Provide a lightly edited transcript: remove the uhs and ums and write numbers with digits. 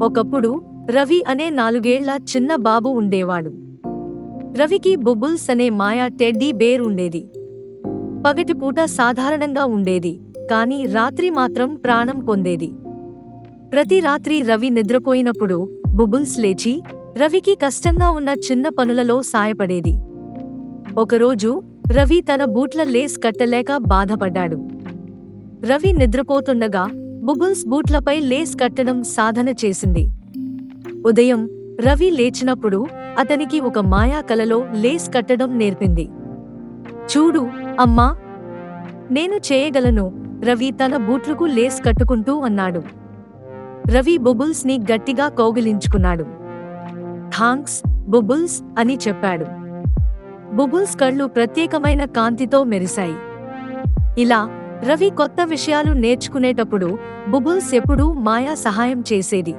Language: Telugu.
ఒకప్పుడు రవి అనే 4 ఏళ్ల చిన్న బాబు ఉండేవాడు. రవికి బుబుల్స్ అనే మాయా టెడ్డీ బేర్ ఉండేది. పగటిపూట సాధారణంగా ఉండేది, కాని రాత్రి మాత్రం ప్రాణం పొందేది. ప్రతి రాత్రి రవి నిద్రపోయినప్పుడు బుబుల్స్ లేచి రవికి కష్టంగా ఉన్న చిన్న పనులలో సాయపడేది. ఒకరోజు రవి తన బూట్ల లేస్ కట్టలేక బాధపడ్డాడు. రవి నిద్రపోతుండగా బుబుల్స్ బూట్లపై లేస్ కట్టడం సాధన చేసింది. ఉదయం రవి లేచినప్పుడు అతనికి ఒక మాయా కలలో లేస్ కట్టడం నేర్పింది. చూడు అమ్మా, నేను చేయగలను, రవి తన బూట్లకు లేస్ కట్టుకుంటూ అన్నాడు. రవి బుబుల్స్ ని గట్టిగా కౌగిలించుకున్నాడు. థాంక్స్ బుబుల్స్ అని చెప్పాడు. బుబుల్స్ కళ్ళు ప్రత్యేకమైన కాంతితో మెరిశాయి. ఇలా రవి కొత్త విషయాలు నేర్చుకునేటప్పుడు బుబుల్స్ ఎప్పుడూ మాయా సహాయం చేసేది.